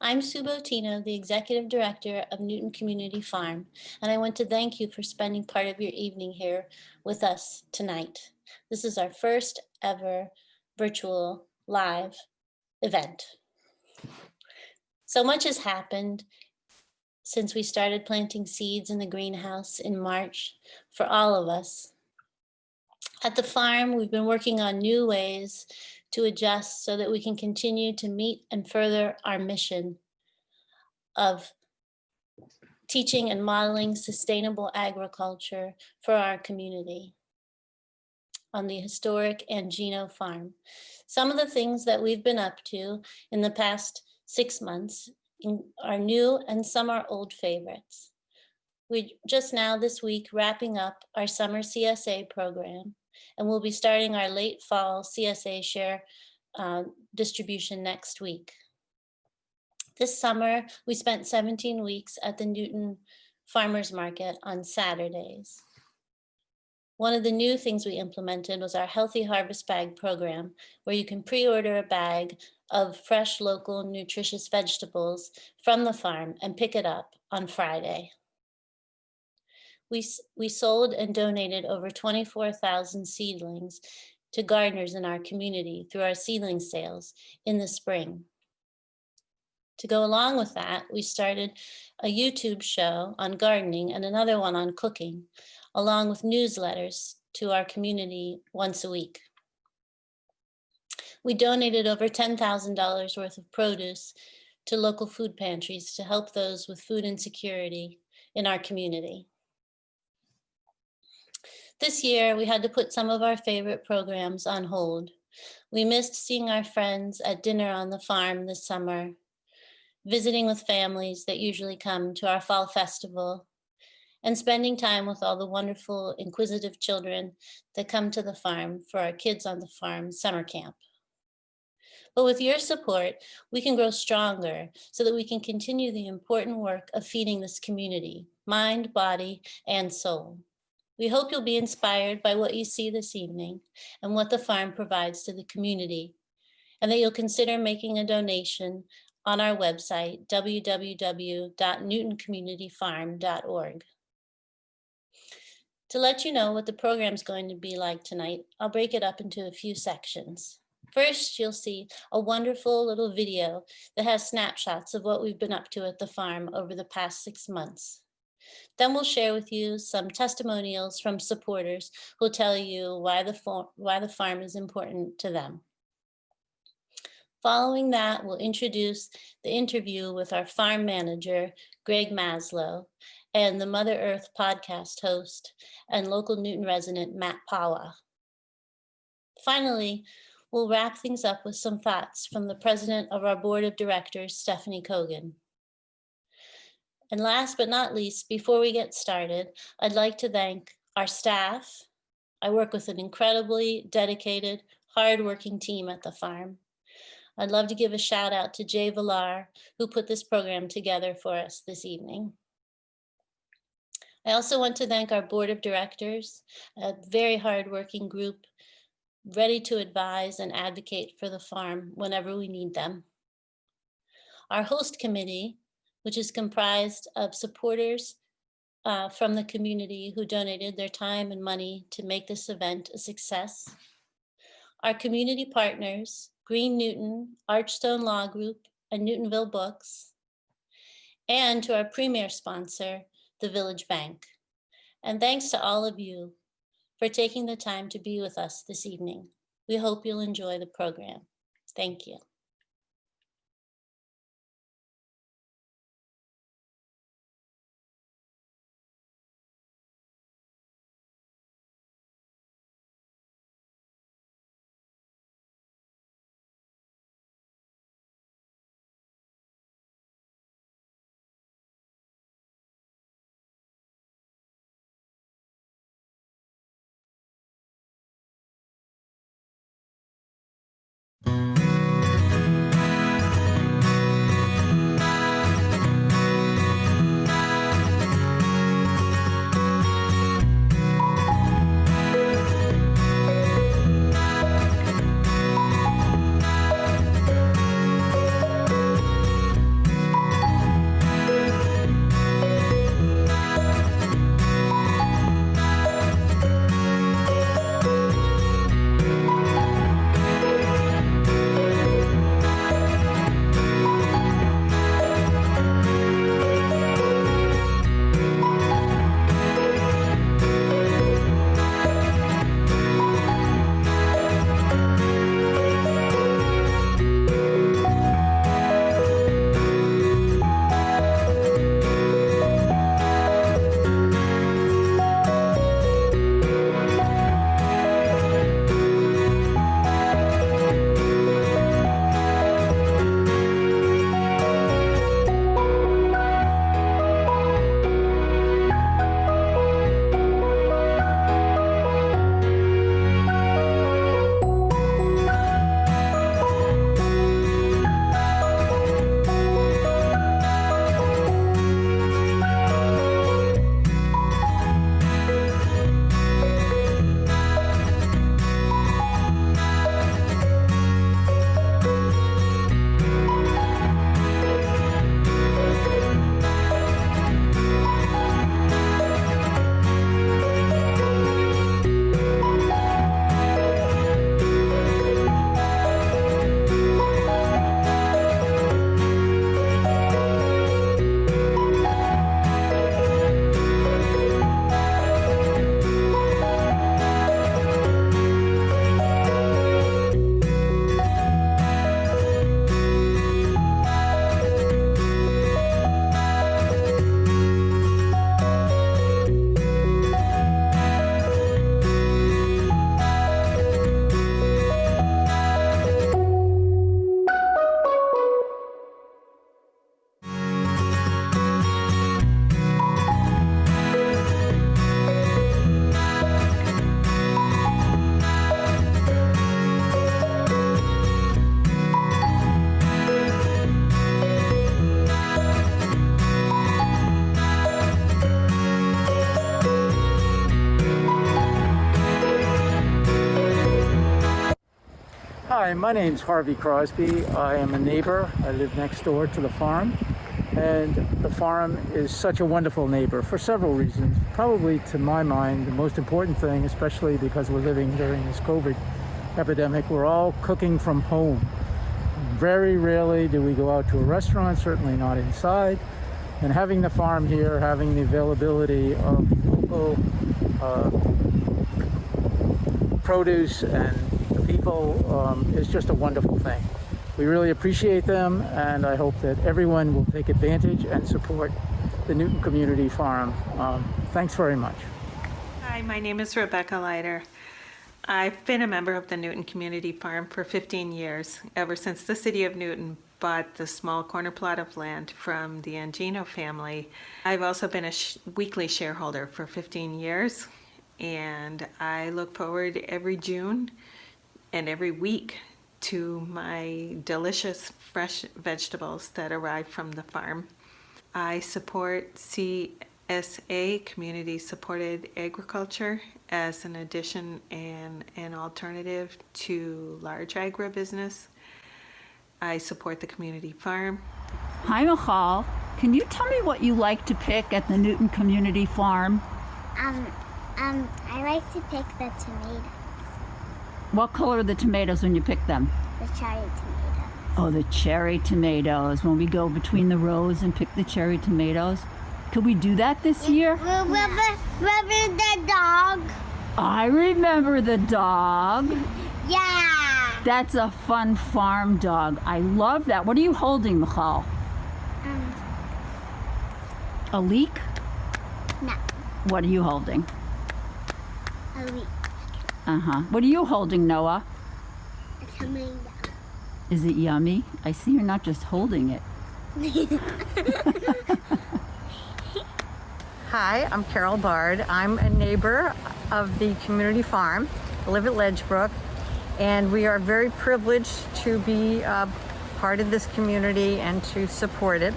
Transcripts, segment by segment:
I'm Sue Botino, the Executive Director of Newton Community Farm, and I want to thank you for spending part of your evening here with us tonight. This is our first ever virtual live event. So much has happened since we started planting seeds in the greenhouse in March for all of us. At the farm, we've been working on new ways to adjust so that we can continue to meet and further our mission of teaching and modeling sustainable agriculture for our community on the historic Angino farm. Some of the things that we've been up to in the past 6 months are new and some are old favorites. We just now this week wrapping up our summer CSA program, and we'll be starting our late fall CSA share distribution next week. This summer, we spent 17 weeks at the Newton Farmers Market on Saturdays. One of the new things we implemented was our Healthy Harvest Bag program, where you can pre-order a bag of fresh, local, nutritious vegetables from the farm and pick it up on Friday. We sold and donated over 24,000 seedlings to gardeners in our community through our seedling sales in the spring. To go along with that, we started a YouTube show on gardening and another one on cooking, along with newsletters to our community once a week. We donated over $10,000 worth of produce to local food pantries to help those with food insecurity in our community. This year, we had to put some of our favorite programs on hold. We missed seeing our friends at dinner on the farm this summer, visiting with families that usually come to our fall festival, and spending time with all the wonderful, inquisitive children that come to the farm for our Kids on the Farm summer camp. But with your support, we can grow stronger so that we can continue the important work of feeding this community, mind, body, and soul. We hope you'll be inspired by what you see this evening and what the farm provides to the community, and that you'll consider making a donation on our website, www.newtoncommunityfarm.org. To let you know what the program's going to be like tonight, I'll break it up into a few sections. First, you'll see a wonderful little video that has snapshots of what we've been up to at the farm over the past 6 months. Then we'll share with you some testimonials from supporters who'll tell you why the farm is important to them. Following that, we'll introduce the interview with our farm manager, Greg Maslowe, and the Mother Earth podcast host and local Newton resident, Matt Pawa. Finally, we'll wrap things up with some thoughts from the president of our board of directors, Stephanie Hogan. And last but not least, before we get started, I'd like to thank our staff. I work with an incredibly dedicated, hardworking team at the farm. I'd love to give a shout out to Jay Villar, who put this program together for us this evening. I also want to thank our board of directors, a very hardworking group, ready to advise and advocate for the farm whenever we need them. Our host committee, which is comprised of supporters from the community who donated their time and money to make this event a success. Our community partners, Green Newton, Archstone Law Group, and Newtonville Books, and to our premier sponsor, the Village Bank. And thanks to all of you for taking the time to be with us this evening. We hope you'll enjoy the program. Thank you. Hi, my name's Harvey Crosby. I am a neighbor. I live next door to the farm. And the farm is such a wonderful neighbor for several reasons. Probably, to my mind, the most important thing, especially because we're living during this COVID epidemic, we're all cooking from home. Very rarely do we go out to a restaurant, certainly not inside. And having the farm here, having the availability of local produce and the people is just a wonderful thing. We really appreciate them, and I hope that everyone will take advantage and support the Newton Community Farm. Thanks very much. Hi, my name is Rebecca Leiter. I've been a member of the Newton Community Farm for 15 years, ever since the city of Newton bought the small corner plot of land from the Angino family. I've also been a weekly shareholder for 15 years, and I look forward every June and every week to my delicious fresh vegetables that arrive from the farm. I support CSA, Community Supported Agriculture, as an addition and an alternative to large agribusiness. I support the community farm. Hi, Michal. Can you tell me what you like to pick at the Newton Community Farm? I like to pick the tomatoes. What color are the tomatoes when you pick them? The cherry tomatoes. Oh, the cherry tomatoes. When we go between the rows and pick the cherry tomatoes. Could we do that this year? Remember the dog? I remember the dog. Yeah. That's a fun farm dog. I love that. What are you holding, Michal? A leek? No. What are you holding? A leek. Uh-huh. What are you holding, Noah? A tomato. Is it yummy? I see you're not just holding it. Hi, I'm Carol Bard. I'm a neighbor of the community farm. I live at Ledgebrook, and we are very privileged to be part of this community and to support it.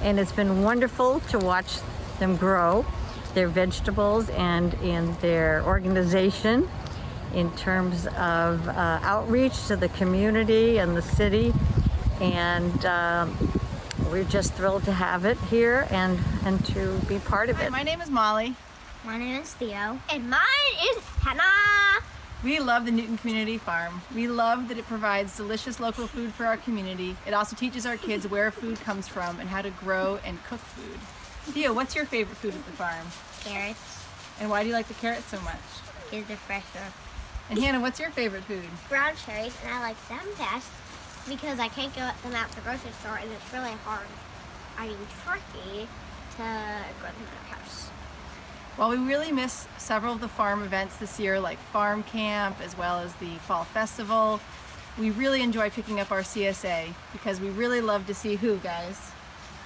And it's been wonderful to watch them grow their vegetables and in their organization in terms of outreach to the community and the city. And we're just thrilled to have it here and to be part of it. Hi, my name is Molly. My name is Theo. And mine is Hannah. We love the Newton Community Farm. We love that it provides delicious local food for our community. It also teaches our kids where food comes from and how to grow and cook food. Theo, what's your favorite food at the farm? Carrots. And why do you like the carrots so much? Because they're fresher. And Hannah, what's your favorite food? Brown cherries, and I like them best because I can't get them out to the grocery store, and it's really hard. I mean, tricky to grow them in our house. Well, we really miss several of the farm events this year, like Farm Camp, as well as the Fall Festival. We really enjoy picking up our CSA because we really love to see who, guys?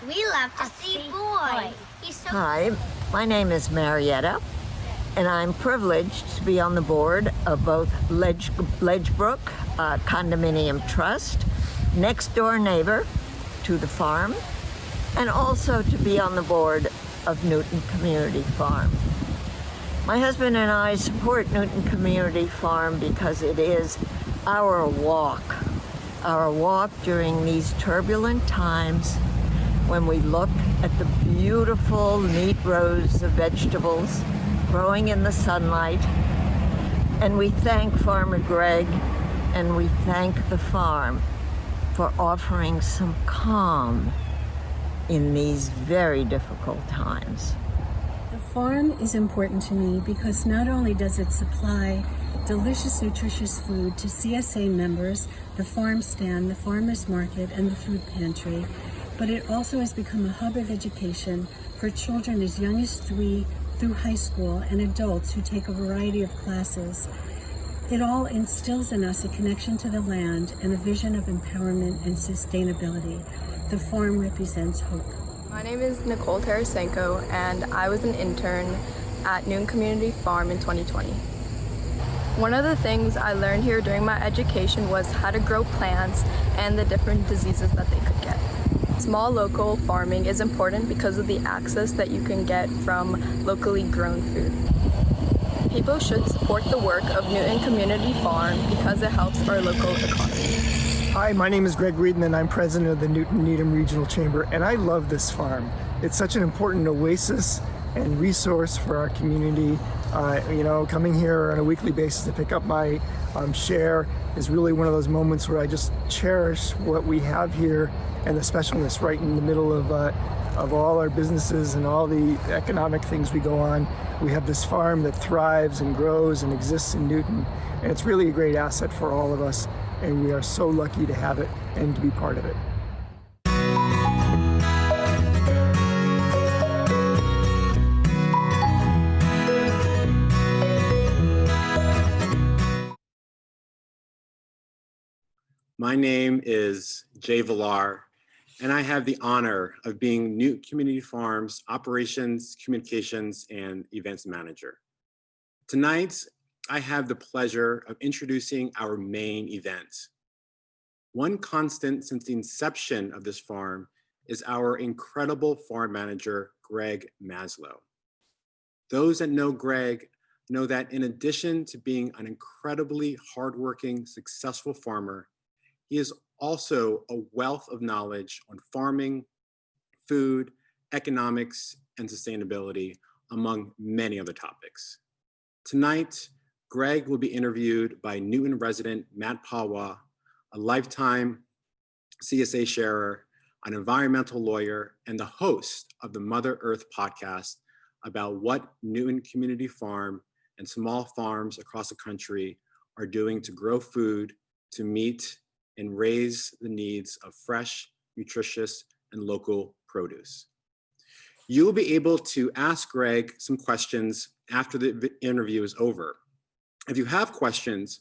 We love to see Boy. He's so Hi, my name is Marietta, and I'm privileged to be on the board of both Ledgebrook Condominium Trust, next door neighbor to the farm, and also to be on the board of Newton Community Farm. My husband and I support Newton Community Farm because it is our walk during these turbulent times when we look at the beautiful, neat rows of vegetables growing in the sunlight. And we thank Farmer Greg and we thank the farm for offering some calm in these very difficult times. The farm is important to me because not only does it supply delicious, nutritious food to CSA members, the farm stand, the farmers market, and the food pantry, but it also has become a hub of education for children as young as 3 through high school and adults who take a variety of classes. It all instills in us a connection to the land and a vision of empowerment and sustainability. The farm represents hope. My name is Nicole Tarasenko, and I was an intern at Newton Community Farm in 2020. One of the things I learned here during my education was how to grow plants and the different diseases that they could get. Small local farming is important because of the access that you can get from locally grown food. people should support the work of Newton Community Farm because it helps our local economy. Hi, my name is Greg Reedon and I'm president of the Newton-Needham Regional Chamber, and I love this farm. It's such an important oasis and resource for our community. Coming here on a weekly basis to pick up my share is really one of those moments where I just cherish what we have here and the specialness right in the middle of all our businesses and all the economic things we go on. We have this farm that thrives and grows and exists in Newton, and it's really a great asset for all of us, and we are so lucky to have it and to be part of it. My name is Jay Villar, and I have the honor of being Newton Community Farm's Operations, Communications, and Events Manager. Tonight, I have the pleasure of introducing our main event. One constant since the inception of this farm is our incredible farm manager, Greg Maslowe. Those that know Greg know that in addition to being an incredibly hardworking, successful farmer, he is also a wealth of knowledge on farming, food, economics, and sustainability, among many other topics. Tonight, Greg will be interviewed by Newton resident Matt Pawa, a lifetime CSA sharer, an environmental lawyer, and the host of the Mother Earth podcast about what Newton Community Farm and small farms across the country are doing to grow food to meet and raise the needs of fresh, nutritious, and local produce. You will be able to ask Greg some questions after the interview is over. If you have questions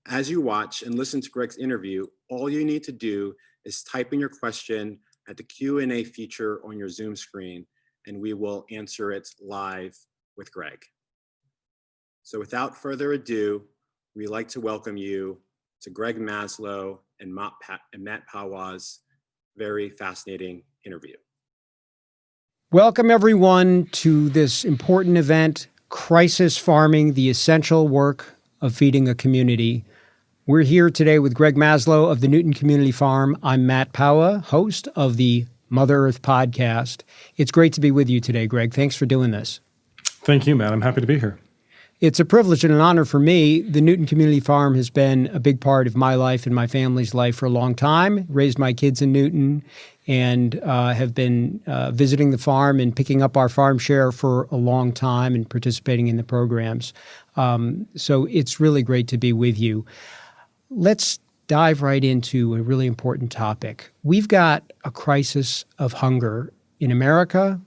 as you watch and listen to Greg's interview, all you need to do is type in your question at the Q&A feature on your Zoom screen, and we will answer it live with Greg. So without further ado, we'd like to welcome you to Greg Maslowe and Matt Pawa's very fascinating interview. Welcome everyone to this important event, Crisis Farming, the essential work of feeding a community. We're here today with Greg Maslowe of the Newton Community Farm. I'm Matt Pawa, host of the Mother Earth podcast. It's great to be with you today, Greg. Thanks for doing this. Thank you, Matt. I'm happy to be here. It's a privilege and an honor for me. The Newton Community Farm has been a big part of my life and my family's life for a long time. Raised my kids in Newton and have been visiting the farm and picking up our farm share for a long time and participating in the programs. So it's really great to be with you. Let's dive right into a really important topic. We've got a crisis of hunger in America,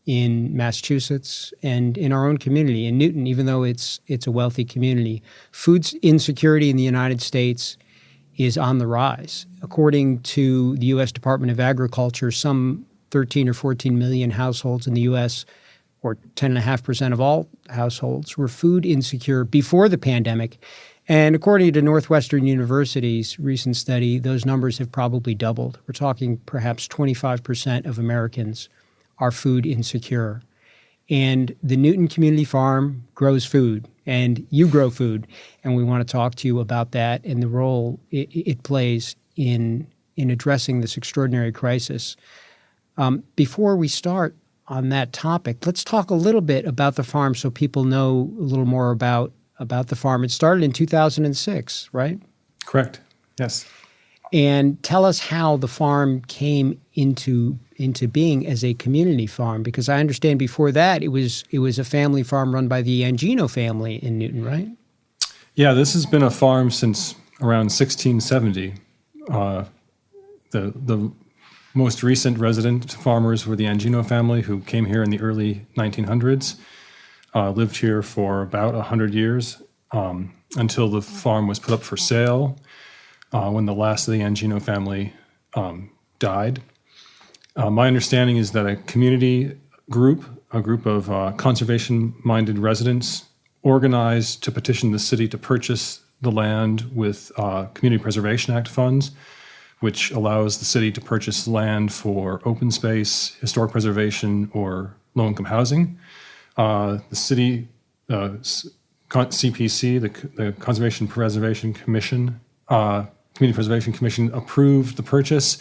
in Massachusetts, and in our own community, in Newton, even though it's a wealthy community. Food insecurity in the United States is on the rise. According to the U.S. Department of Agriculture, some 13 or 14 million households in the U.S., or 10.5% of all households, were food insecure before the pandemic. And according to Northwestern University's recent study, those numbers have probably doubled. We're talking perhaps 25% of Americans are food insecure. And the Newton Community Farm grows food, and you grow food. And we want to talk to you about that and the role it plays in addressing this extraordinary crisis. Before we start on that topic, let's talk a little bit about the farm so people know a little more about the farm. It started in 2006, right? Correct. Yes. And tell us how the farm came into being as a community farm, because I understand before that it was a family farm run by the Angino family in Newton, right? Yeah, this has been a farm since around 1670. The most recent resident farmers were the Angino family, who came here in the early 1900s, lived here for about 100 years until the farm was put up for sale when the last of the Angino family died. My understanding is that a community group, a group of conservation-minded residents, organized to petition the city to purchase the land with Community Preservation Act funds, which allows the city to purchase land for open space, historic preservation, or low-income housing. The city CPC, the Conservation Preservation Commission, Community Preservation Commission approved the purchase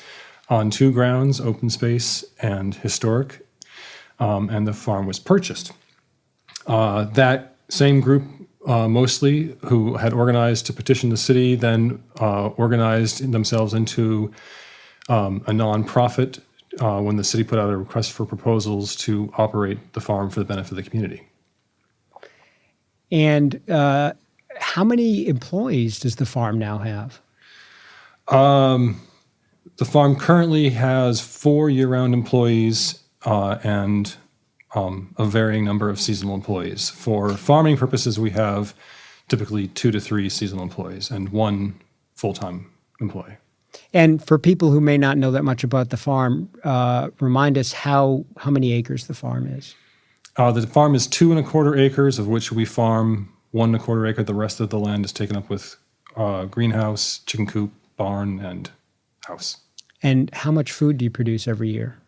on 2 grounds, open space and historic, and the farm was purchased. That same group, mostly, who had organized to petition the city, then organized themselves into a nonprofit when the city put out a request for proposals to operate the farm for the benefit of the community. And how many employees does the farm now have? The farm currently has 4 year-round employees and a varying number of seasonal employees. For farming purposes, we have typically 2 to 3 seasonal employees and 1 full-time employee. And for people who may not know that much about the farm, remind us how many acres the farm is. The farm is 2 1/4 acres, of which we farm 1 1/4 acre. The rest of the land is taken up with greenhouse, chicken coop, barn, and house. And how much food do you produce every year?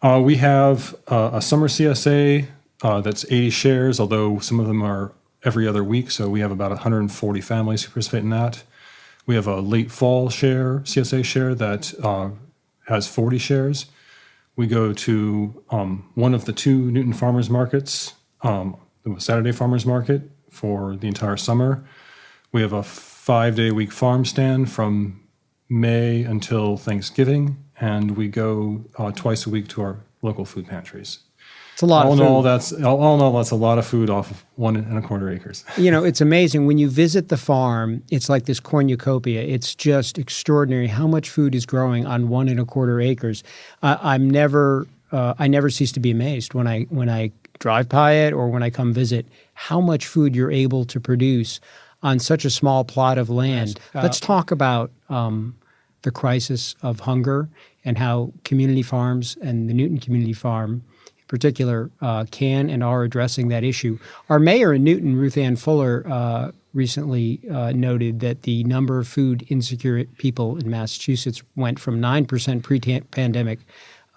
We have a summer CSA that's 80 shares, although some of them are every other week, so we have about 140 families who participate in that. We have a late fall share, CSA share, that has 40 shares. We go to one of the 2 Newton farmers markets, the Saturday farmers market, for the entire summer. We have a 5-day-a-week farm stand from May until Thanksgiving, and we go twice a week to our local food pantries. It's a lot of food. All in all, that's a lot of food off of 1 1/4 acres. You know, it's amazing. When you visit the farm, it's like this cornucopia. It's just extraordinary how much food is growing on 1 1/4 acres. I never cease to be amazed when I drive by it or when I come visit how much food you're able to produce on such a small plot of land. Let's talk about the crisis of hunger and how community farms and the Newton Community Farm in particular can and are addressing that issue. Our mayor in Newton, Ruth Ann Fuller, recently noted that the number of food insecure people in Massachusetts went from 9% pre-pandemic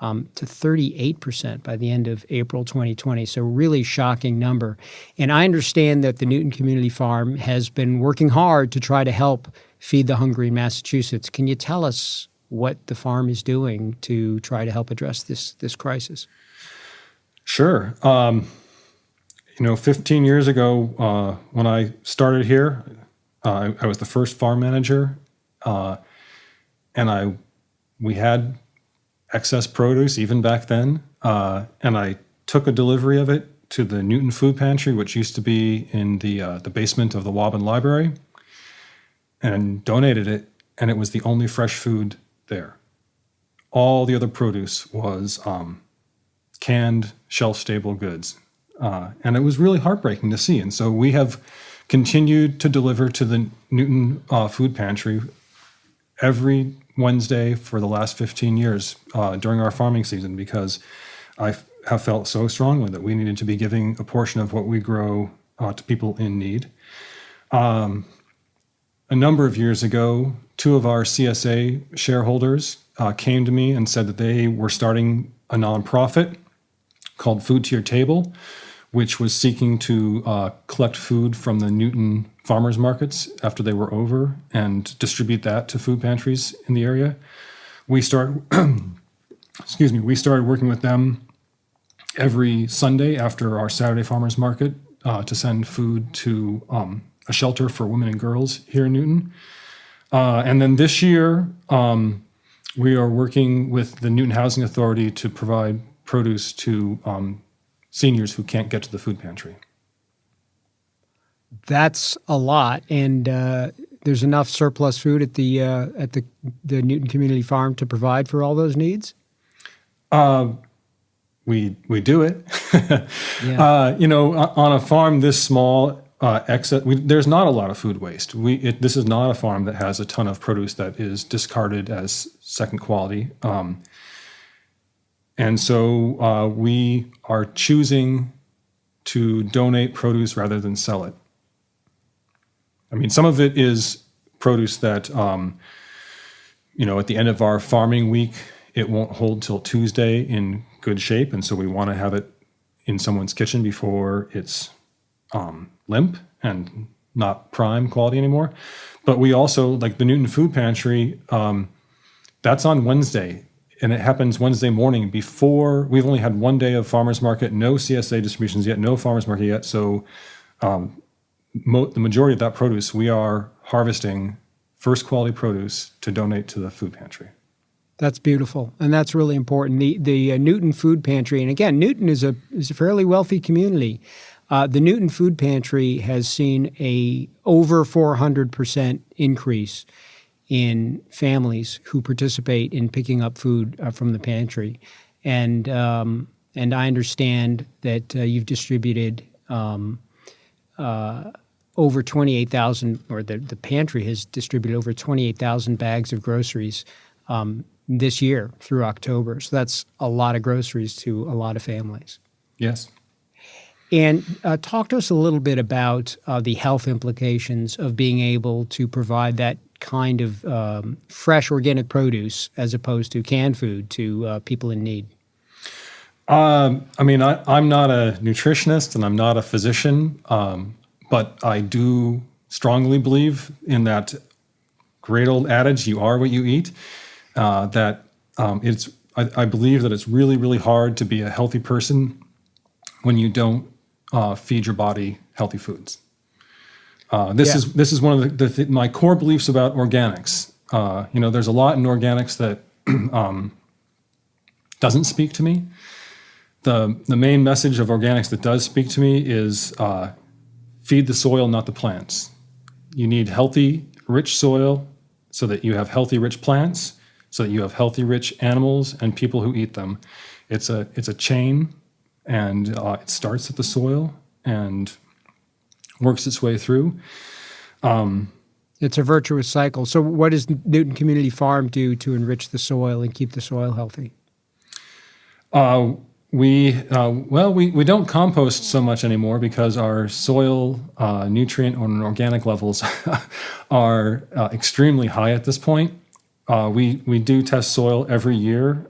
to 38% by the end of April 2020. So really shocking number. And I understand that the Newton Community Farm has been working hard to try to help feed the hungry in Massachusetts. Can you tell us what the farm is doing to try to help address this crisis? Sure. 15 years ago, when I started here, I was the first farm manager, and we had excess produce even back then, and I took a delivery of it to the Newton Food Pantry, which used to be in the basement of the Woburn Library, and donated it, and it was the only fresh food there. All the other produce was canned, shelf-stable goods. And it was really heartbreaking to see. And so we have continued to deliver to the Newton Food Pantry every Wednesday for the last 15 years during our farming season, because I have felt so strongly that we needed to be giving a portion of what we grow to people in need. A number of years ago, 2 of our CSA shareholders came to me and said that they were starting a nonprofit called Food to Your Table, which was seeking to collect food from the Newton farmers markets after they were over and distribute that to food pantries in the area. We started working with them every Sunday after our Saturday farmers market to send food to a shelter for women and girls here in Newton. And then this year, we are working with the Newton Housing Authority to provide produce to seniors who can't get to the food pantry. That's a lot, and there's enough surplus food at the Newton Community Farm to provide for all those needs. We do it. Yeah. On a farm this small, there's not a lot of food waste. This is not a farm that has a ton of produce that is discarded as second quality. And so we are choosing to donate produce rather than sell it. I mean, some of it is produce that, at the end of our farming week, it won't hold till Tuesday in good shape. And so we want to have it in someone's kitchen before it's limp and not prime quality anymore. But we also, like the Newton Food Pantry, that's on Wednesday, and it happens Wednesday morning before. We've only had one day of farmers market, no CSA distributions yet, no farmers market yet. So the majority of that produce, we are harvesting first quality produce to donate to the food pantry. That's beautiful, and that's really important. The Newton Food Pantry, and again, Newton is a fairly wealthy community. The Newton Food Pantry has seen a over 400% increase in families who participate in picking up food from the pantry, and I understand that you've distributed over 28,000, or the pantry has distributed over 28,000 bags of groceries this year through October. So that's a lot of groceries to a lot of families. Yes. And talk to us a little bit about the health implications of being able to provide that kind of fresh organic produce as opposed to canned food to people in need. I mean, I'm not a nutritionist and I'm not a physician, but I do strongly believe in that great old adage, you are what you eat, I believe that it's really, really hard to be a healthy person when you don't feed your body healthy foods. This is one of my core beliefs about organics. There's a lot in organics that doesn't speak to me. The main message of organics that does speak to me is feed the soil, not the plants. You need healthy, rich soil so that you have healthy, rich plants, so that you have healthy, rich animals and people who eat them. It's a chain, and it starts at the soil and works its way through. It's a virtuous cycle. So what does Newton Community Farm do to enrich the soil and keep the soil healthy? We don't compost so much anymore because our soil nutrient and organic levels are extremely high at this point. We do test soil every year,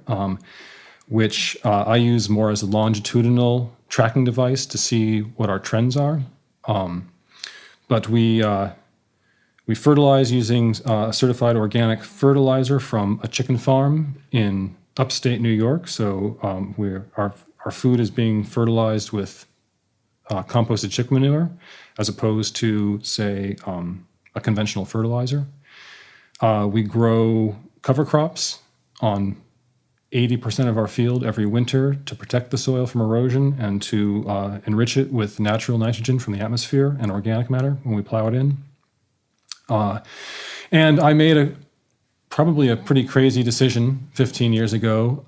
which I use more as a longitudinal tracking device to see what our trends are. But we fertilize using a certified organic fertilizer from a chicken farm in upstate New York. So our food is being fertilized with composted chicken manure as opposed to, say, a conventional fertilizer. We grow cover crops on 80% of our field every winter to protect the soil from erosion and to enrich it with natural nitrogen from the atmosphere and organic matter when we plow it in. And I made probably a pretty crazy decision 15 years ago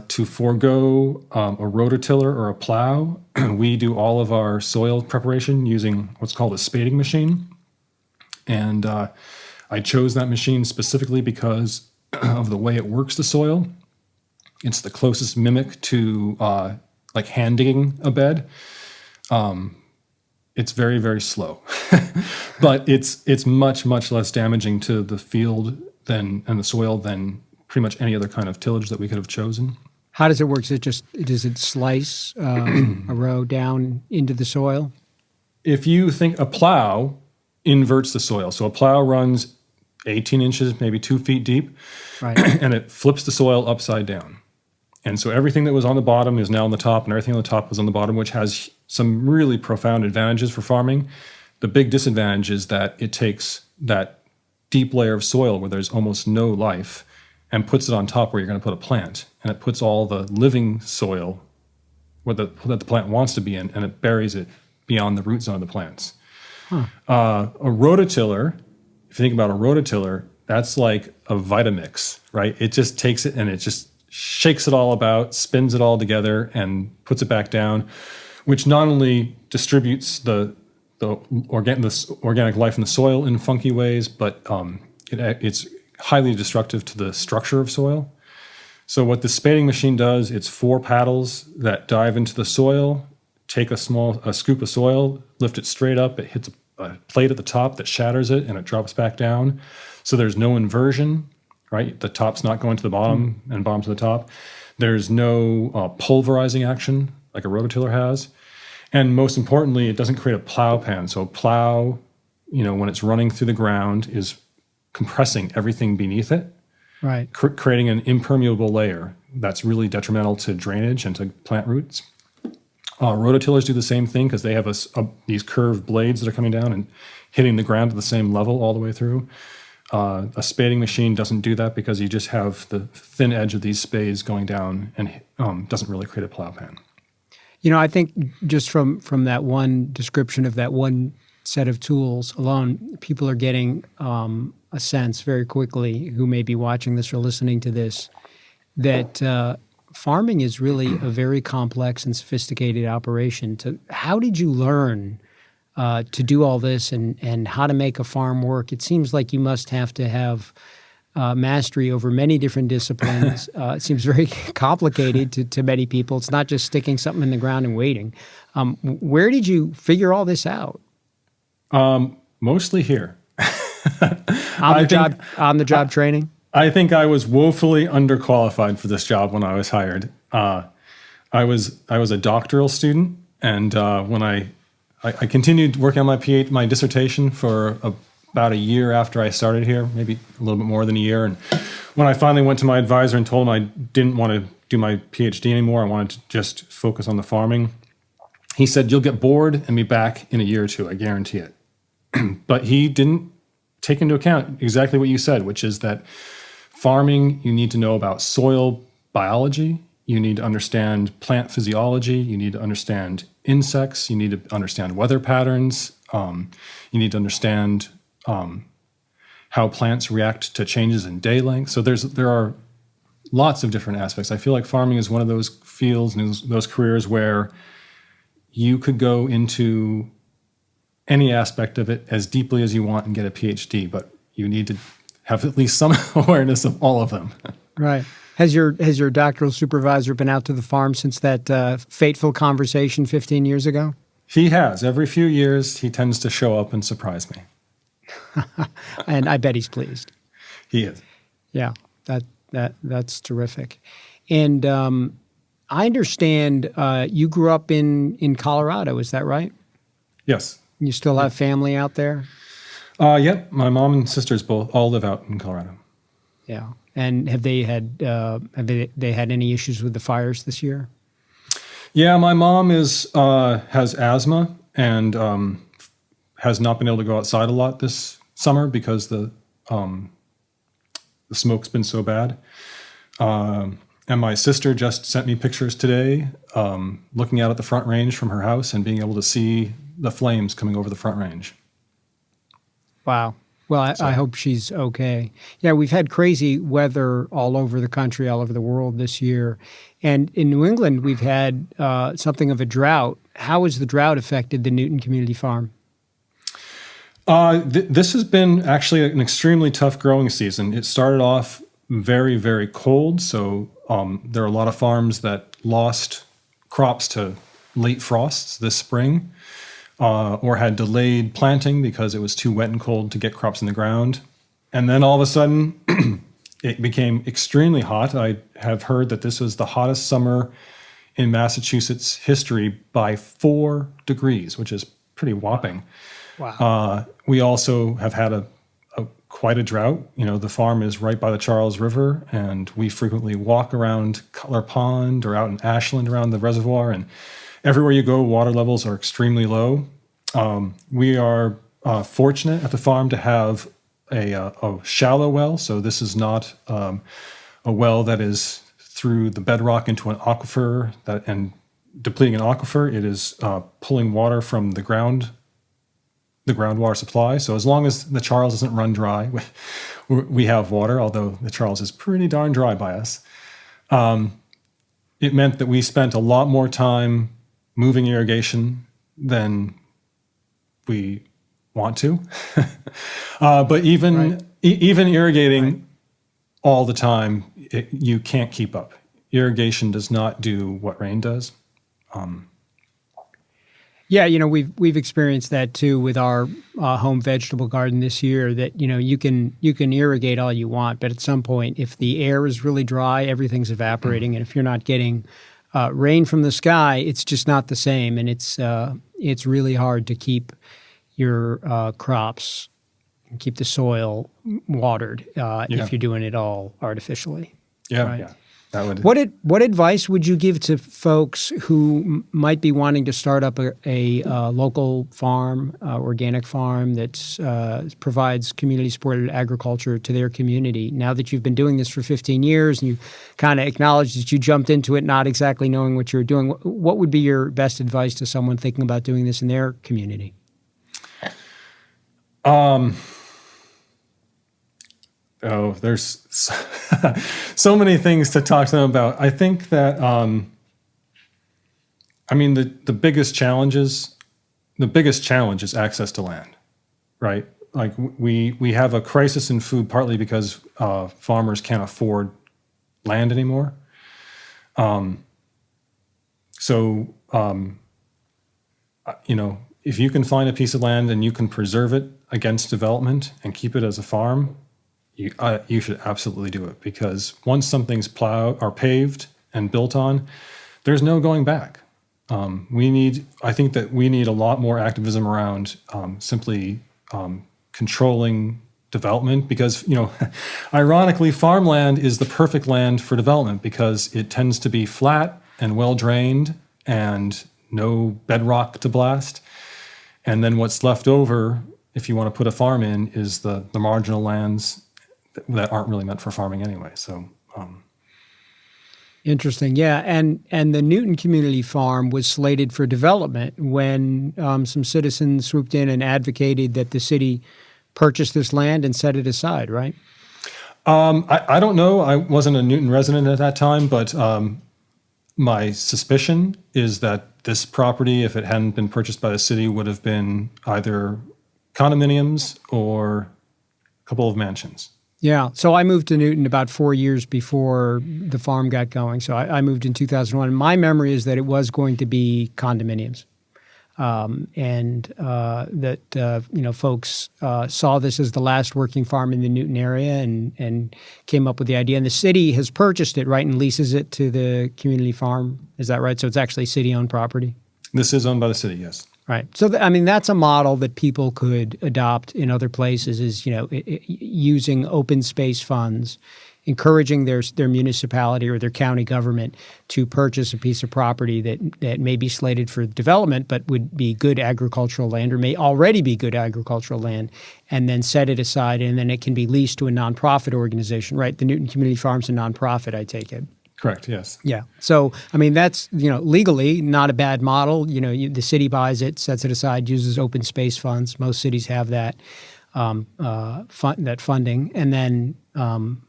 to forego a rototiller or a plow. We do all of our soil preparation using what's called a spading machine. And I chose that machine specifically because of the way it works the soil. It's the closest mimic to like hand digging a bed. It's very, very slow, but it's much, much less damaging to the field and the soil than pretty much any other kind of tillage that we could have chosen. How does it work? Does it slice a row down into the soil? If you think a plow inverts the soil, so a plow runs 18 inches, maybe 2 feet deep, right, and it flips the soil upside down. And so everything that was on the bottom is now on the top, and everything on the top was on the bottom, which has some really profound advantages for farming. The big disadvantage is that it takes that deep layer of soil where there's almost no life and puts it on top where you're going to put a plant. And it puts all the living soil that the plant wants to be in, and it buries it beyond the root zone of the plants. Huh. A rototiller, if you think about a rototiller, that's like a Vitamix, right? It just takes it and it just shakes it all about, spins it all together, and puts it back down, which not only distributes the organic life in the soil in funky ways, but it's highly destructive to the structure of soil. So what the spading machine does, it's 4 paddles that dive into the soil, take a scoop of soil, lift it straight up, it hits a plate at the top that shatters it, and it drops back down. So there's no inversion, right? The top's not going to the bottom and bottom to the top. There's no pulverizing action like a rototiller has. And most importantly, it doesn't create a plow pan. So a plow, when it's running through the ground, is compressing everything beneath it, Right. creating an impermeable layer that's really detrimental to drainage and to plant roots. Rototillers do the same thing because they have these curved blades that are coming down and hitting the ground at the same level all the way through. A spading machine doesn't do that because you just have the thin edge of these spades going down and doesn't really create a plow pan. I think just from that one description of that one set of tools alone, people are getting a sense very quickly, who may be watching this or listening to this, that farming is really a very complex and sophisticated operation. How did you learn to do all this and how to make a farm work? It seems like you must have to have mastery over many different disciplines. It seems very complicated to many people. It's not just sticking something in the ground and waiting. Where did you figure all this out? Mostly here. On the job training? I think I was woefully underqualified for this job when I was hired. I was a doctoral student, and when I continued working on my dissertation for about a year after I started here, maybe a little bit more than a year. And when I finally went to my advisor and told him I didn't want to do my PhD anymore, I wanted to just focus on the farming, he said, "You'll get bored and be back in a year or two, I guarantee it." But he didn't take into account exactly what you said, which is that farming, you need to know about soil biology, you need to understand plant physiology, you need to understand insects, you need to understand weather patterns, you need to understand how plants react to changes in day length. So there are lots of different aspects. I feel like farming is one of those fields and those careers where you could go into any aspect of it as deeply as you want and get a PhD, but you need to have at least some awareness of all of them. Right. Has your doctoral supervisor been out to the farm since that fateful conversation 15 years ago? He has. Every few years, he tends to show up and surprise me. And I bet he's pleased. He is. Yeah, that's terrific. And I understand you grew up in Colorado. Is that right? Yes. You still have family out there? Yep. My mom and sisters all live out in Colorado. Yeah. And have they had any issues with the fires this year? Yeah, my mom has asthma and has not been able to go outside a lot this summer because the smoke's been so bad. And my sister just sent me pictures today, looking out at the Front Range from her house and being able to see the flames coming over the Front Range. Wow. Well, I hope she's okay. Yeah, we've had crazy weather all over the country, all over the world this year. And in New England, we've had something of a drought. How has the drought affected the Newton Community Farm? This has been actually an extremely tough growing season. It started off very, very cold. So there are a lot of farms that lost crops to late frosts this spring. Or had delayed planting because it was too wet and cold to get crops in the ground. And then all of a sudden, it became extremely hot. I have heard that this was the hottest summer in Massachusetts history by 4 degrees, which is pretty whopping. Wow. We also have had quite a drought. The farm is right by the Charles River, and we frequently walk around Cutler Pond or out in Ashland around the reservoir, and everywhere you go, water levels are extremely low. We are fortunate at the farm to have a shallow well. So this is not a well that is through the bedrock into an aquifer and depleting an aquifer. It is pulling water from the groundwater supply. So as long as the Charles doesn't run dry, we have water, although the Charles is pretty darn dry by us. It meant that we spent a lot more time moving irrigation than we want to. But even irrigating all the time, you can't keep up. Irrigation does not do what rain does. Yeah, we've experienced that too with our home vegetable garden this year. That you can irrigate all you want, but at some point, if the air is really dry, everything's evaporating, and if you're not getting rain from the sky, it's just not the same, and it's really hard to keep your crops, keep the soil watered if you're doing it all artificially. Yeah, right? yeah. That would. What advice would you give to folks who might be wanting to start up a local farm, organic farm that provides community-supported agriculture to their community? Now that you've been doing this for 15 years and you kind of acknowledged that you jumped into it not exactly knowing what you were doing, what would be your best advice to someone thinking about doing this in their community? Oh, there's so many things to talk to them about. I think that, the biggest challenge is access to land, right? Like we have a crisis in food partly because farmers can't afford land anymore. If you can find a piece of land and you can preserve it against development and keep it as a farm, you should absolutely do it, because once something's plowed or paved and built on, there's no going back. I think that we need a lot more activism around simply controlling development, because, ironically, farmland is the perfect land for development because it tends to be flat and well drained and no bedrock to blast. And then what's left over, if you want to put a farm in, is the marginal lands that aren't really meant for farming anyway. So, interesting, yeah. And the Newton Community Farm was slated for development when some citizens swooped in and advocated that the city purchase this land and set it aside, right? I don't know. I wasn't a Newton resident at that time, but my suspicion is that this property, if it hadn't been purchased by the city, would have been either condominiums or a couple of mansions. Yeah. So I moved to Newton about 4 years before the farm got going. So I moved in 2001. My memory is that it was going to be condominiums. Folks saw this as the last working farm in the Newton area and came up with the idea. And the city has purchased it, right, and leases it to the community farm. Is that right? So it's actually city-owned property? This is owned by the city, yes. Right. So, that's a model that people could adopt in other places is, using open space funds, encouraging their municipality or their county government to purchase a piece of property that may be slated for development but would be good agricultural land or may already be good agricultural land, and then set it aside, and then it can be leased to a nonprofit organization, right? The Newton Community Farm's a nonprofit, I take it. Correct, yes. Yeah. So, that's, legally not a bad model. The city buys it, sets it aside, uses open space funds. Most cities have that funding, and then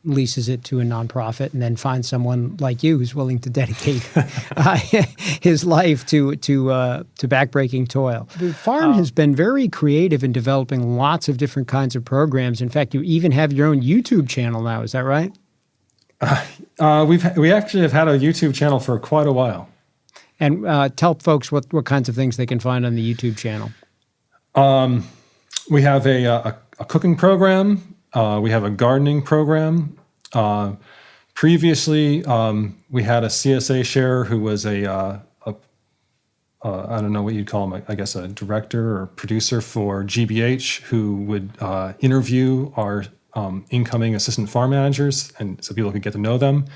leases it to a nonprofit, and then finds someone like you who's willing to dedicate his life to backbreaking toil. The farm has been very creative in developing lots of different kinds of programs. In fact, you even have your own YouTube channel now. Is that right? We actually have had a YouTube channel for quite a while. And tell folks what kinds of things they can find on the YouTube channel. We have a cooking program. We have a gardening program. Previously, we had a CSA share who was I don't know what you'd call him, I guess a director or producer for GBH, who would interview our incoming assistant farm managers, and so people could get to know them.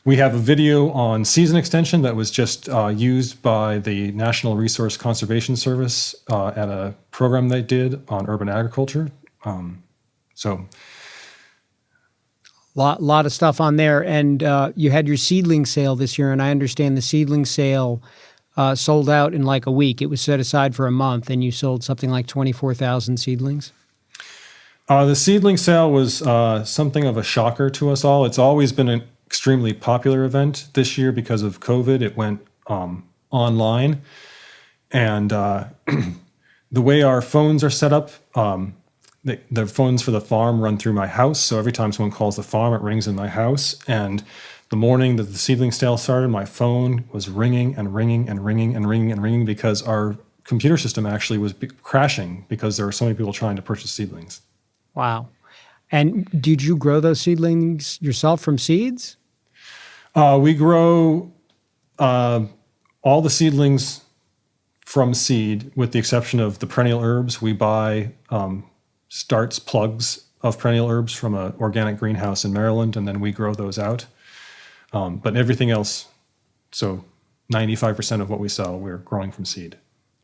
We have a video on season extension that was just used by the National Resource Conservation Service at a program they did on urban agriculture. Lot of stuff on there. And you had your seedling sale this year, and I understand the seedling sale sold out in like a week. It was set aside for a month, and you sold something like 24,000 seedlings. The seedling sale was something of a shocker to us all. It's always been an extremely popular event. This year, because of COVID, it went online. And the way our phones are set up, the phones for the farm run through my house. So every time someone calls the farm, it rings in my house. And the morning that the seedling sale started, my phone was ringing and ringing and ringing and ringing and ringing because our computer system actually was crashing because there were so many people trying to purchase seedlings. Wow. And did you grow those seedlings yourself from seeds? We grow All the seedlings from seed, with the exception of the perennial herbs, we buy starts plugs of perennial herbs from an organic greenhouse in Maryland, and then we grow those out. But everything else, so 95% of what we sell, we're growing from seed.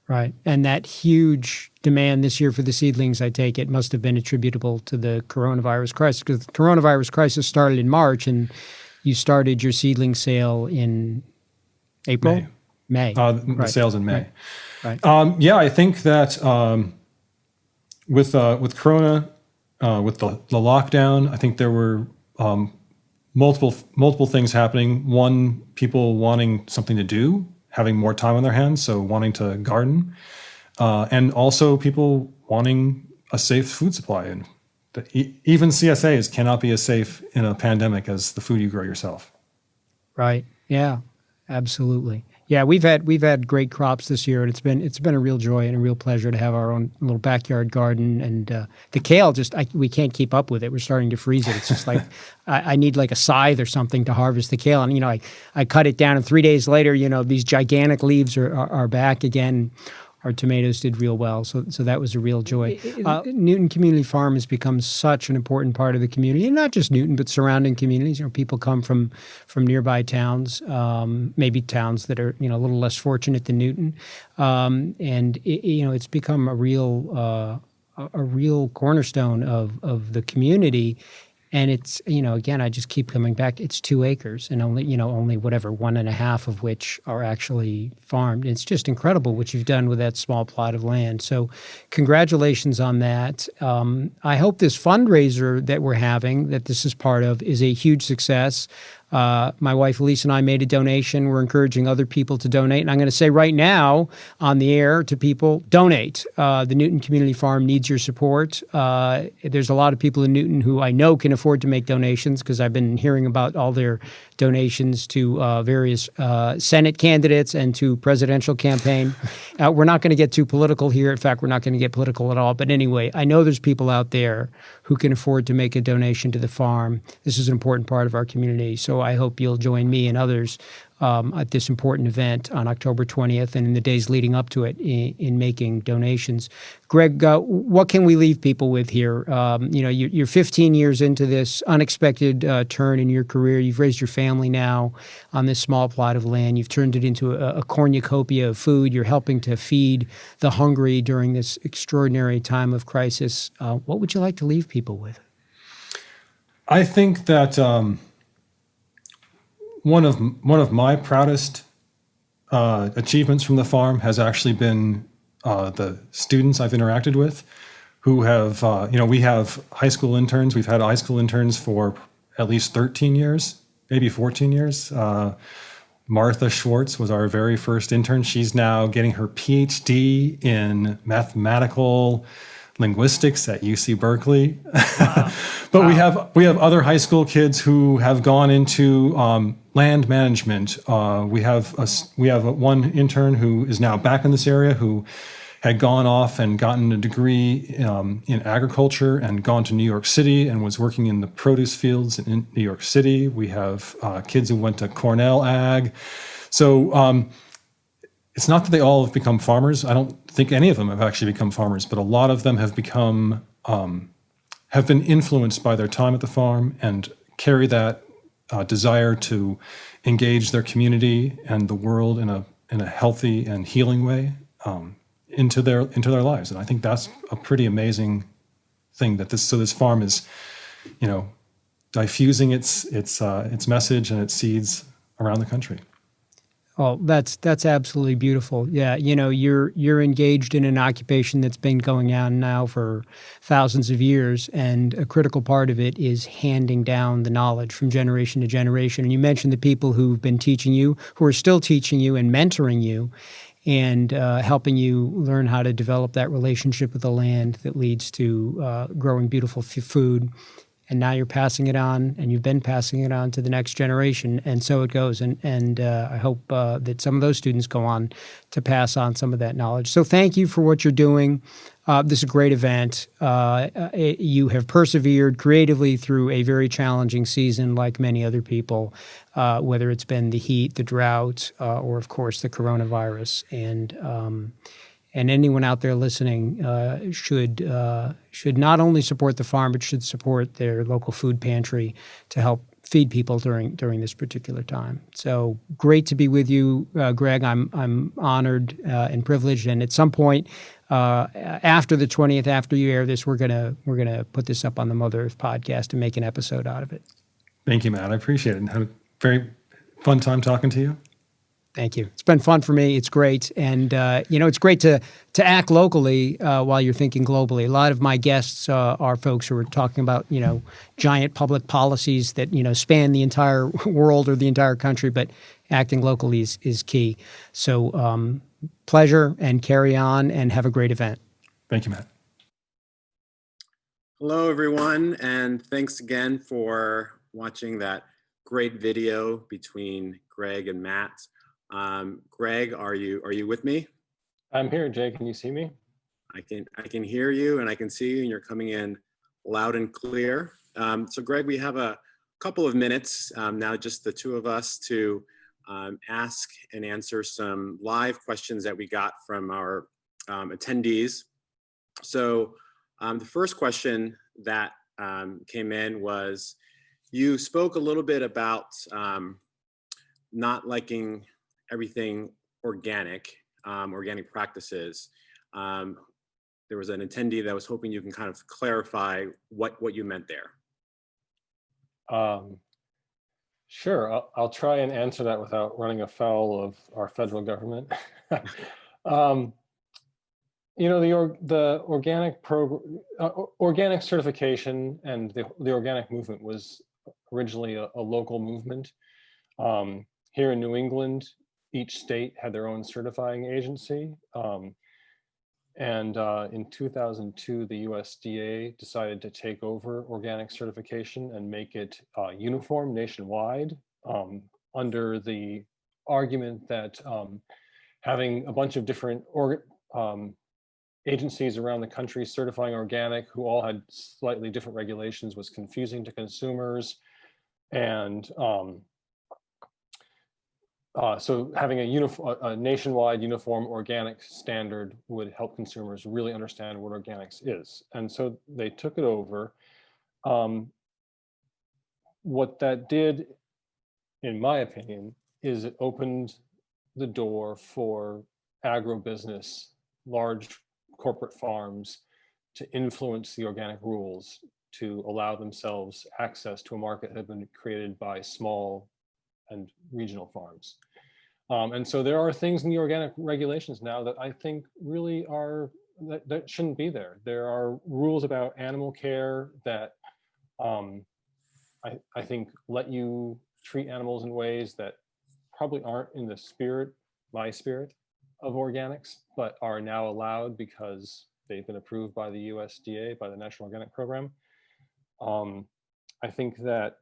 Right. And that huge demand this year for the seedlings, I take it, must have been attributable to the coronavirus crisis, because the coronavirus crisis started in March, and you started your seedling sale in April? May. The sales in May. Right. Yeah, I think that with Corona, with the lockdown, I think there were multiple things happening. One, people wanting something to do, having more time on their hands, so wanting to garden, and also people wanting a safe food supply. And even CSAs cannot be as safe in a pandemic as the food you grow yourself. Right. Yeah. Absolutely. Yeah, we've had great crops this year, and it's been a real joy and a real pleasure to have our own little backyard garden. And the kale, we can't keep up with it. We're starting to freeze it. It's just like I need like a scythe or something to harvest the kale. And I cut it down, and 3 days later, these gigantic leaves are back again. Our tomatoes did real well, so that was a real joy. Newton Community Farm has become such an important part of the community, and not just Newton, but surrounding communities. People come from nearby towns, maybe towns that are a little less fortunate than Newton, and it's become a real cornerstone of the community. And it's, again, I just keep coming back. It's 2 acres, and only whatever 1.5 of which are actually farmed. It's just incredible what you've done with that small plot of land. So congratulations on that. I hope this fundraiser that we're having, that this is part of, is a huge success. My wife Elise and I made a donation. We're encouraging other people to donate. And I'm going to say right now on the air to people, donate. The Newton Community Farm needs your support. There's a lot of people in Newton who I know can afford to make donations, because I've been hearing about all their donations to various Senate candidates and to presidential campaign. We're not going to get too political here. In fact, we're not going to get political at all. But anyway, I know there's people out there who can afford to make a donation to the farm. This is an important part of our community. So I hope you'll join me and others at this important event on October 20th and in the days leading up to it in making donations. Greg, what can we leave people with here? You're 15 years into this unexpected turn in your career. You've raised your family now on this small plot of land. You've turned it into a cornucopia of food. You're helping to feed the hungry during this extraordinary time of crisis. What would you like to leave people with? I think that one of my proudest achievements from the farm has actually been the students I've interacted with, who have, we have high school interns. We've had high school interns for at least 13 years, maybe 14 years. Martha Schwartz was our very first intern. She's now getting her PhD in mathematical linguistics at UC Berkeley. Wow. But wow. we have other high school kids who have gone into land management. We have one intern who is now back in this area, who had gone off and gotten a degree in agriculture and gone to New York City and was working in the produce fields in New York City. We have kids who went to Cornell Ag. So it's not that they all have become farmers. I don't think any of them have actually become farmers, but a lot of them have become, have been influenced by their time at the farm and carry that desire to engage their community and the world in a healthy and healing way into their lives. And I think that's a pretty amazing thing that this farm is, diffusing its message and its seeds around the country. Oh, that's absolutely beautiful. Yeah, you're engaged in an occupation that's been going on now for thousands of years, and a critical part of it is handing down the knowledge from generation to generation. And you mentioned the people who've been teaching you, who are still teaching you and mentoring you, and helping you learn how to develop that relationship with the land that leads to growing beautiful food. And now you're passing it on, and you've been passing it on to the next generation, and so it goes. And I hope that some of those students go on to pass on some of that knowledge. So thank you for what you're doing. This is a great event. You have persevered creatively through a very challenging season, like many other people, whether it's been the heat, the drought, or of course the coronavirus. And anyone out there listening should not only support the farm, but should support their local food pantry to help feed people during this particular time. So great to be with you, Greg. I'm honored and privileged. And at some point after the 20th, after you air this, we're gonna put this up on the Mother Earth podcast and make an episode out of it. Thank you, Matt. I appreciate it, and had a very fun time talking to you. Thank you. It's been fun for me. It's great. And, it's great to act locally while you're thinking globally. A lot of my guests are folks who are talking about, giant public policies that, span the entire world or the entire country, but acting locally is key. So pleasure, and carry on, and have a great event. Thank you, Matt. Hello, everyone, and thanks again for watching that great video between Greg and Matt. Greg, are you with me? I'm here, Jay. Can you see me? I can hear you, and I can see you, and you're coming in loud and clear. So Greg, we have a couple of minutes now, just the two of us, to ask and answer some live questions that we got from our attendees. So the first question that came in was, you spoke a little bit about not liking everything organic, organic practices. There was an attendee that was hoping you can kind of clarify what you meant there. Sure, I'll try and answer that without running afoul of our federal government. The organic certification and the organic movement was originally a local movement. Here in New England, each state had their own certifying agency. And in 2002, the USDA decided to take over organic certification and make it uniform nationwide, under the argument that having a bunch of different agencies around the country certifying organic who all had slightly different regulations was confusing to consumers. And so having a nationwide uniform organic standard would help consumers really understand what organics is. And so they took it over. What that did, in my opinion, is it opened the door for agribusiness, large corporate farms, to influence the organic rules to allow themselves access to a market that had been created by small and regional farms. And so there are things in the organic regulations now that I think really are, that shouldn't be there. There are rules about animal care that I think let you treat animals in ways that probably aren't in the spirit, my spirit, of organics, but are now allowed because they've been approved by the USDA, by the National Organic Program. I think that,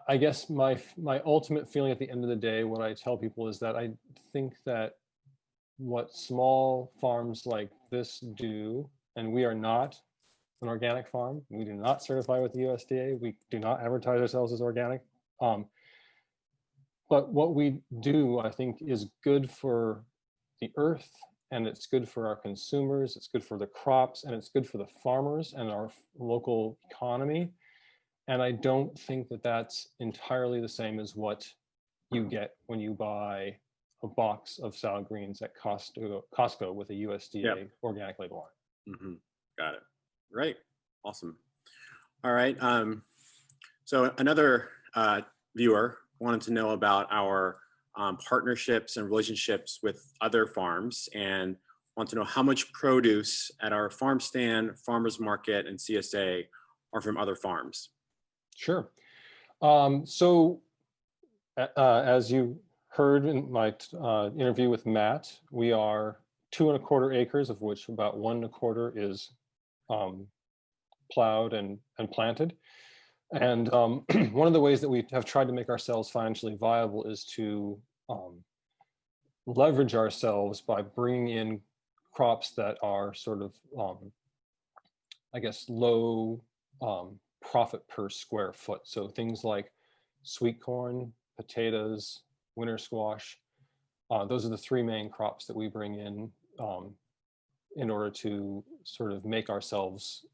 I guess my ultimate feeling at the end of the day, what I tell people is that I think that what small farms like this do, and we are not an organic farm, we do not certify with the USDA, we do not advertise ourselves as organic. But what we do, I think, is good for the earth, and it's good for our consumers, it's good for the crops, and it's good for the farmers and our local economy. And I don't think that that's entirely the same as what you get when you buy a box of salad greens at Costco with a USDA organic label on it. Mm-hmm. Got it. Right. Awesome. All right. So another viewer wanted to know about our partnerships and relationships with other farms, and want to know how much produce at our farm stand, farmers market, and CSA are from other farms. Sure. So as you heard in my interview with Matt, we are 2¼ acres, of which about 1¼ is plowed and planted. And one of the ways that we have tried to make ourselves financially viable is to leverage ourselves by bringing in crops that are sort of, I guess, low profit per square foot. So things like sweet corn, potatoes, winter squash. Those are the three main crops that we bring in order to sort of make ourselves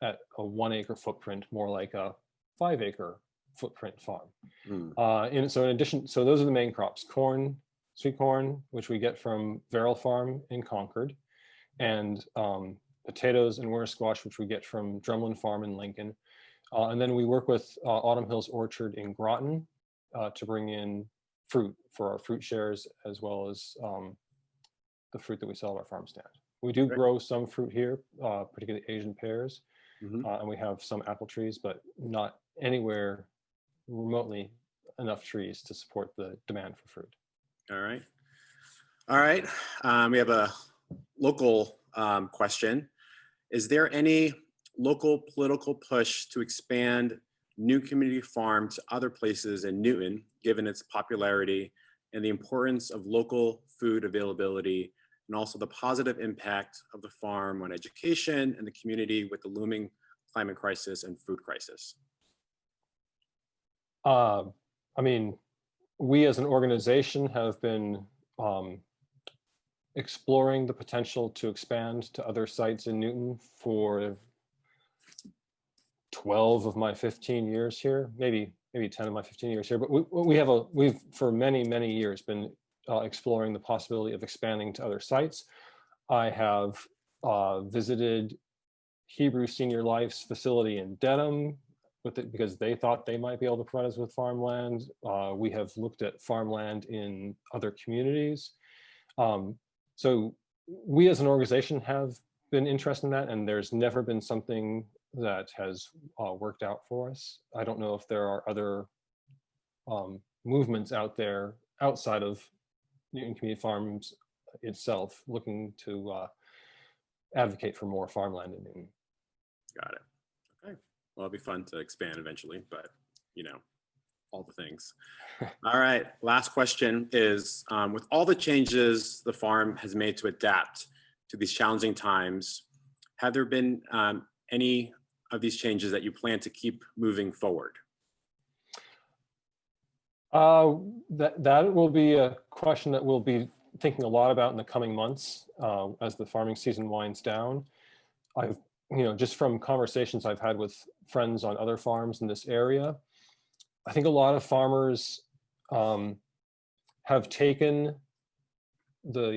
at a 1 acre footprint more like a 5 acre footprint farm. So in addition, so those are the main crops: corn, sweet corn, which we get from Verrill Farm in Concord, and potatoes and winter squash, which we get from Drumlin Farm in Lincoln. And then we work with Autumn Hills Orchard in Groton to bring in fruit for our fruit shares, as well as the fruit that we sell at our farm stand. We do grow some fruit here, particularly Asian pears, and we have some apple trees, but not anywhere remotely enough trees to support the demand for fruit. All right. All right. We have a local question. Is there any local political push to expand New Community Farm to other places in Newton, given its popularity and the importance of local food availability, and also the positive impact of the farm on education and the community with the looming climate crisis and food crisis? I mean, we as an organization have been exploring the potential to expand to other sites in Newton for 12 of my 15 years here, maybe 10 of my 15 years here. But we've for many years been exploring the possibility of expanding to other sites. I have visited Hebrew Senior Life's facility in Dedham because they thought they might be able to provide us with farmland. We have looked at farmland in other communities. So we as an organization have been interested in that, and there's never been something that has worked out for us. I don't know if there are other movements out there outside of Newton Community Farms itself looking to advocate for more farmland in Newton. Got it. Okay. Well, it'll be fun to expand eventually, but you know, all the things. All right. Last question is, with all the changes the farm has made to adapt to these challenging times, have there been any of these changes that you plan to keep moving forward? That will be a question that we'll be thinking a lot about in the coming months as the farming season winds down. I've, just from conversations I've had with friends on other farms in this area, I think a lot of farmers have taken this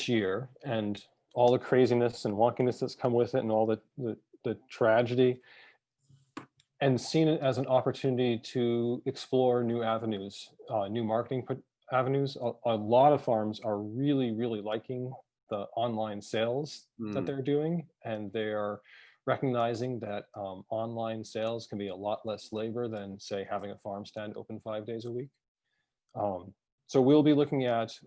year and all the craziness and wonkiness that's come with it and all the tragedy, and seen it as an opportunity to explore new avenues, new marketing avenues. A lot of farms are really liking the online sales that they're doing, and they are recognizing that online sales can be a lot less labor than, say, having a farm stand open 5 days a week. So we'll be looking at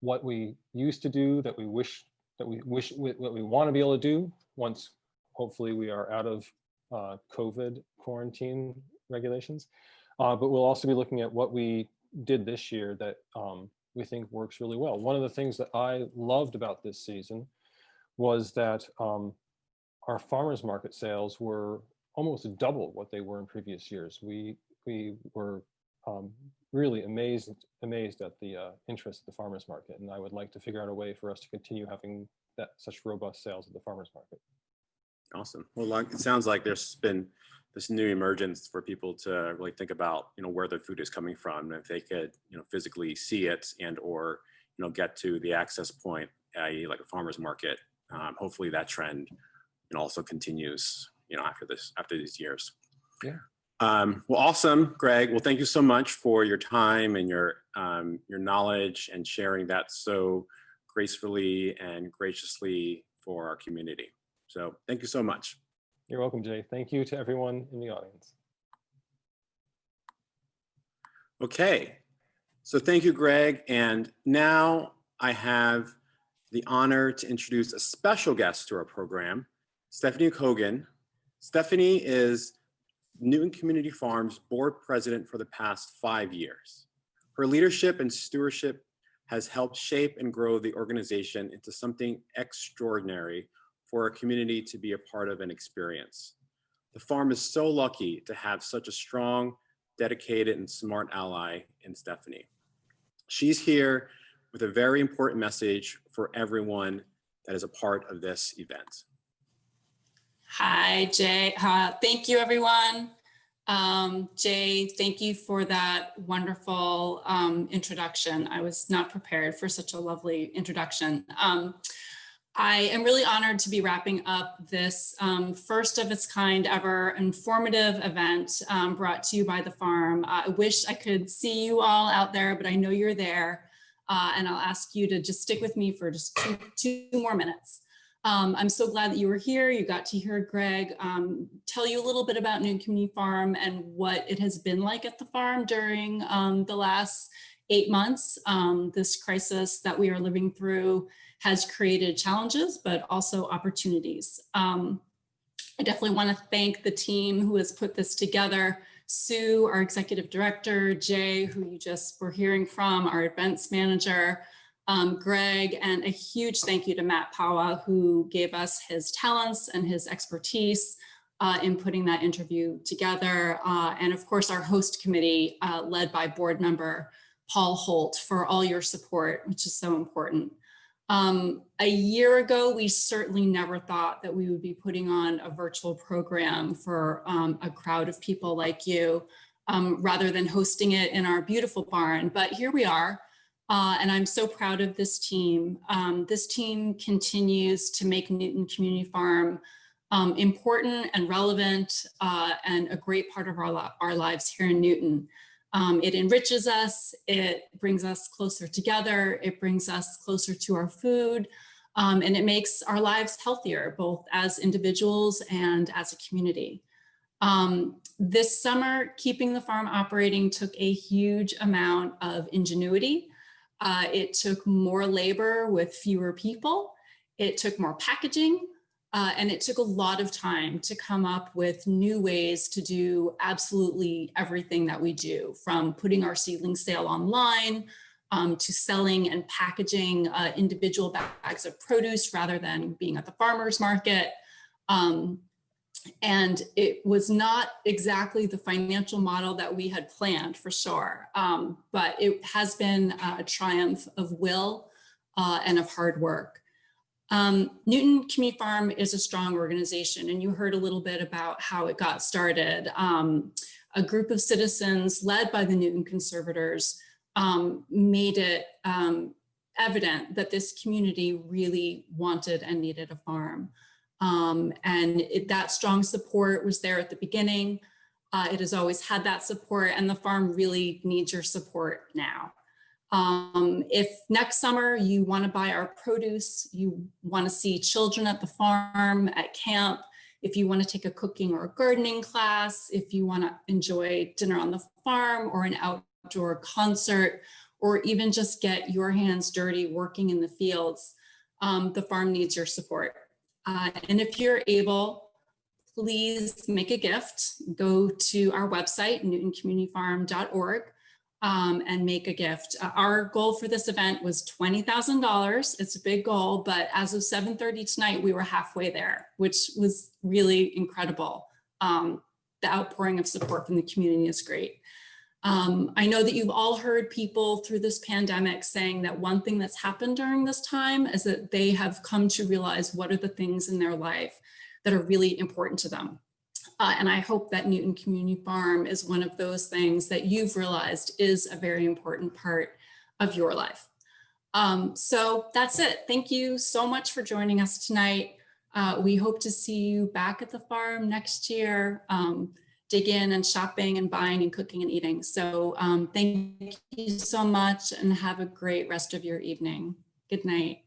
what we used to do that we wish what we want to be able to do once hopefully we are out of COVID quarantine regulations. But we'll also be looking at what we did this year that we think works really well. One of the things that I loved about this season was that our farmers market sales were almost double what they were in previous years. We were really amazed at the interest at the farmers market, and I would like to figure out a way for us to continue having such robust sales at the farmers market. Awesome. Well, it sounds like there's been this new emergence for people to really think about, where their food is coming from, and if they could, physically see it and or, get to the access point, i.e., like a farmer's market. Hopefully that trend also continues, after these years. Yeah. Well, awesome, Greg. Well, thank you so much for your time and your knowledge and sharing that so gracefully and graciously for our community. So thank you so much. You're welcome, Jay. Thank you to everyone in the audience. Okay, so thank you, Greg. And now I have the honor to introduce a special guest to our program, Stephanie Hogan. Stephanie is Newton Community Farms board president for the past 5 years. Her leadership and stewardship has helped shape and grow the organization into something extraordinary for our community to be a part of and experience. The farm is so lucky to have such a strong, dedicated, and smart ally in Stephanie. She's here with a very important message for everyone that is a part of this event. Hi, Jay. Thank you, everyone. Jay, thank you for that wonderful introduction. I was not prepared for such a lovely introduction. I am really honored to be wrapping up this first of its kind ever informative event brought to you by the farm. I wish I could see you all out there, but I know you're there. And I'll ask you to just stick with me for just two more minutes. I'm so glad that you were here. You got to hear Greg tell you a little bit about Newton Community Farm and what it has been like at the farm during the last 8 months. This crisis that we are living through has created challenges, but also opportunities. I definitely want to thank the team who has put this together. Sue, our executive director, Jay, who you just were hearing from, our events manager, Greg, and a huge thank you to Matt Pawa, who gave us his talents and his expertise in putting that interview together. And of course, our host committee led by board member Paul Holt for all your support, which is so important. A year ago, we certainly never thought that we would be putting on a virtual program for a crowd of people like you, rather than hosting it in our beautiful barn. But here we are, and I'm so proud of this team. This team continues to make Newton Community Farm important and relevant and a great part of our lives here in Newton. It enriches us, it brings us closer together, it brings us closer to our food, and it makes our lives healthier, both as individuals and as a community. This summer, keeping the farm operating took a huge amount of ingenuity. It took more labor with fewer people. It took more packaging. And it took a lot of time to come up with new ways to do absolutely everything that we do, from putting our seedling sale online to selling and packaging individual bags of produce rather than being at the farmer's market. And it was not exactly the financial model that we had planned, for sure, but it has been a triumph of will and of hard work. Newton Community Farm is a strong organization, and you heard a little bit about how it got started. A group of citizens led by the Newton Conservators made it evident that this community really wanted and needed a farm. That strong support was there at the beginning. It has always had that support, and the farm really needs your support now. If next summer you want to buy our produce, you want to see children at the farm, at camp, if you want to take a cooking or a gardening class, if you want to enjoy dinner on the farm or an outdoor concert, or even just get your hands dirty working in the fields, the farm needs your support. And if you're able, please make a gift. Go to our website, newtoncommunityfarm.org. And make a gift. Our goal for this event was $20,000. It's a big goal, but as of 7:30 tonight, we were halfway there, which was really incredible. The outpouring of support from the community is great. I know that you've all heard people through this pandemic saying that one thing that's happened during this time is that they have come to realize what are the things in their life that are really important to them. And I hope that Newton Community Farm is one of those things that you've realized is a very important part of your life. So that's it. Thank you so much for joining us tonight. We hope to see you back at the farm next year, dig in and shopping and buying and cooking and eating. So thank you so much and have a great rest of your evening. Good night.